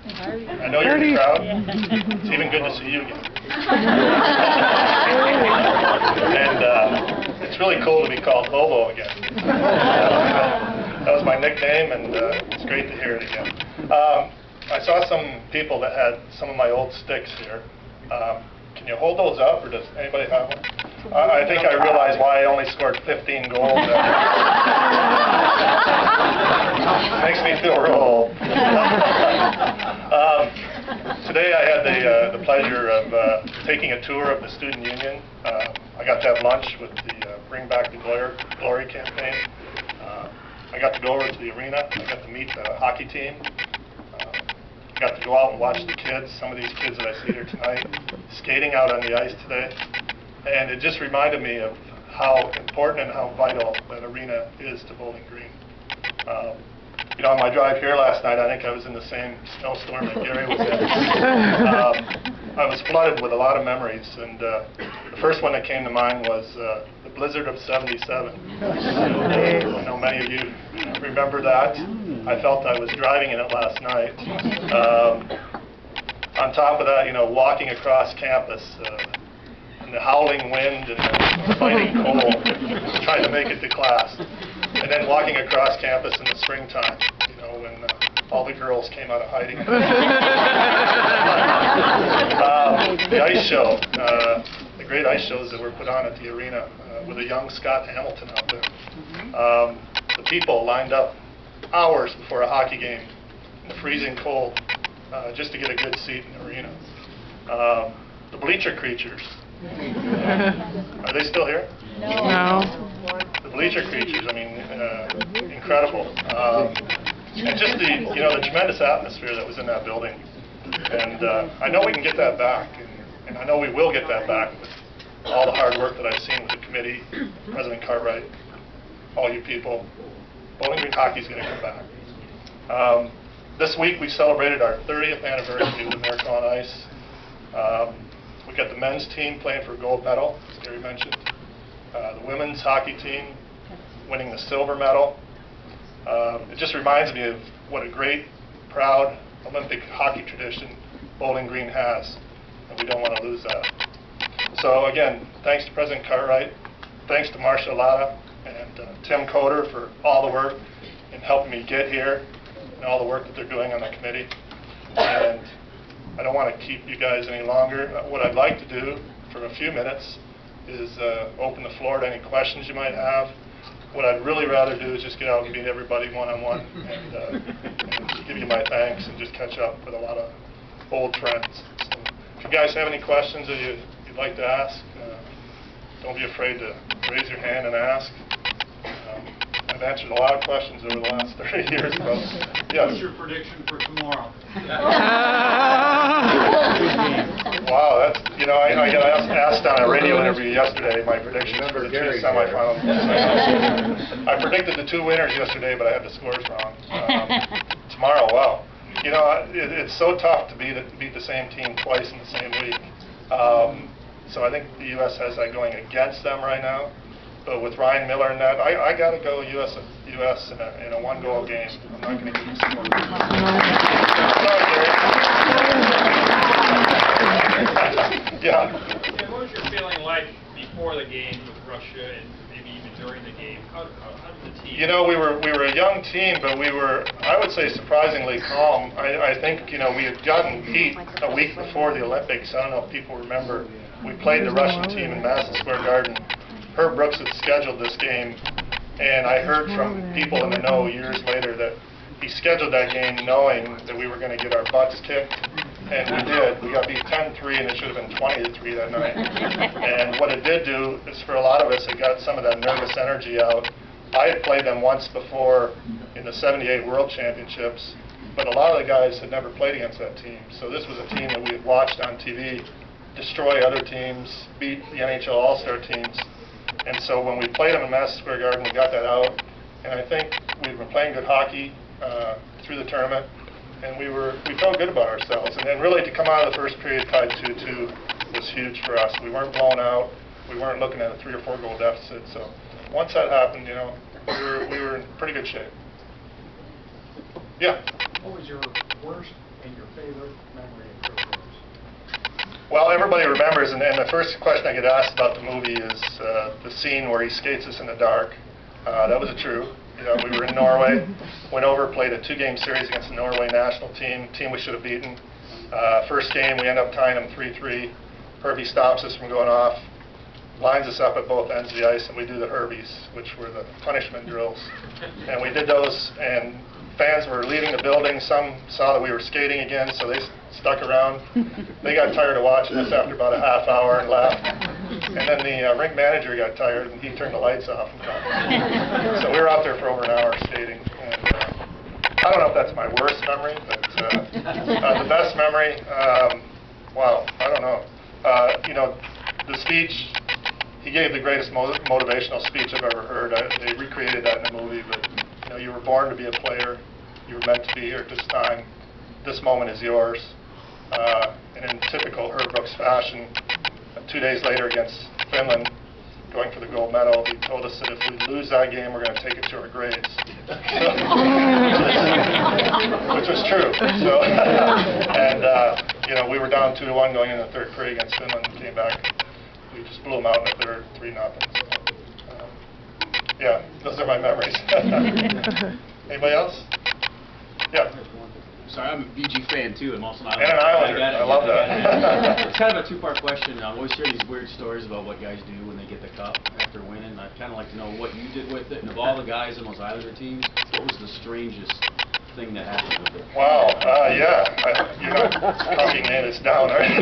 I know you're in the crowd. It's even good to see you again. And it's really cool to be called Bobo again. That was my nickname, and it's great to hear it again. I saw some people that had some of my old sticks here. Can you hold those up, or does anybody have one? I think I realized why I only scored 15 goals. Makes me feel real old. Today I had the pleasure of taking a tour of the Student Union. I got to have lunch with the Bring Back the Glory campaign. I got to go over to the arena. I got to meet the hockey team. I got to go out and watch the kids, some of these kids that I see here tonight, skating out on the ice today. And it just reminded me of how important and how vital that arena is to Bowling Green. You know, on my drive here last night, I think I was in the same snowstorm that Gary was in. I was flooded with a lot of memories, and the first one that came to mind was the blizzard of '77. I know many of you remember that. I felt I was driving in it last night. On top of that, you know, walking across campus, and the howling wind and the biting cold, trying to make it to class. And then walking across campus in the springtime, you know, when all the girls came out of hiding. The ice show, the great ice shows that were put on at the arena with a young Scott Hamilton out there. The people lined up hours before a hockey game in the freezing cold just to get a good seat in the arena. The bleacher creatures. Are they still here? No. The bleacher creatures, I mean, incredible. And just the, you know, the tremendous atmosphere that was in that building. And I know we can get that back, and I know we will get that back with all the hard work that I've seen with the committee, President Cartwright, all you people. Bowling Green hockey is going to come back. This week we celebrated our 30th anniversary with America on Ice. We got the men's team playing for a gold medal, as Gary mentioned. The women's hockey team winning the silver medal. It just reminds me of what a great, proud Olympic hockey tradition Bowling Green has, and we don't want to lose that. So again, thanks to President Cartwright, thanks to Marcia Latta and Tim Coder for all the work in helping me get here and all the work that they're doing on the committee. And I don't want to keep you guys any longer. What I'd like to do for a few minutes is open the floor to any questions you might have. What I'd really rather do is just get out and meet everybody one-on-one and just give you my thanks and just catch up with a lot of old friends. So if you guys have any questions that you'd like to ask, don't be afraid to raise your hand and ask. I've answered a lot of questions over the last 30 years. Yes. What's your prediction for tomorrow? Wow, that's, you know, I got asked on a radio interview yesterday my predictions for the two semifinals. I predicted the two winners yesterday, but I had the scores wrong. Tomorrow, wow. You know, it's so tough to beat the same team twice in the same week. So I think the U.S. has that going against them right now. But with Ryan Miller and that, I got to go U.S. in a one-goal game. I'm not going to give you some more. Sorry, Gary. Yeah. And what was your feeling like before the game with Russia and maybe even during the game? How did the team? You know, we were a young team, but we were, I would say, surprisingly calm. I think, you know, we had gotten beat a week before the Olympics. I don't know if people remember. We played the Russian team in Madison Square Garden. Herb Brooks had scheduled this game, and I heard from people in the know years later that he scheduled that game knowing that we were going to get our butts kicked, and we did. We got beat 10-3, and it should have been 20-3 that night. And what it did do is for a lot of us, it got some of that nervous energy out. I had played them once before in the '78 World Championships, but a lot of the guys had never played against that team. So this was a team that we had watched on TV destroy other teams, beat the NHL All-Star teams. And so when we played them in Madison Square Garden, we got that out. And I think we were playing good hockey through the tournament, and we felt good about ourselves. And then really to come out of the first period tied 2-2 was huge for us. We weren't blown out. We weren't looking at a 3 or 4 goal deficit. So once that happened, you know, we were in pretty good shape. Yeah. What was your worst and your favorite memory of Coach Rose? Well, everybody remembers, and the first question I get asked about the movie is the scene where he skates us in the dark. That was true. You know, we were in Norway, went over, played a 2-game series against the Norway national team we should have beaten. First game, we end up tying them 3-3. Herbie stops us from going off, lines us up at both ends of the ice, and we do the Herbies, which were the punishment drills. And we did those, and fans were leaving the building. Some saw that we were skating again, so they stuck around. They got tired of watching us after about a half hour and left. And then the rink manager got tired, and he turned the lights off and gone. So we were out there for over an hour skating. And I don't know if that's my worst memory, but the best memory, wow, I don't know. You know, the speech, he gave the greatest motivational speech I've ever heard. They recreated that in the movie, but you know, you were born to be a player. You were meant to be here at this time. This moment is yours. And in typical Herb Brooks fashion, 2 days later against Finland, going for the gold medal, he told us that if we lose that game, we're going to take it to our graves. Which was true. So, and you know, we were down 2-1 going into the third period against Finland, and came back. We just blew them out in the third, 3-0. So, yeah, those are my memories. Anybody else? Yeah. Sorry, I'm a BG fan too, and also an And an Islander. I love that. It's kind of a two-part question. I always hear these weird stories about what guys do when they get the cup after winning. I'd kind of like to know what you did with it. And of all the guys on those Islander teams, what was the strangest thing that happened with it? Wow. Yeah. You're not copying this down, are you?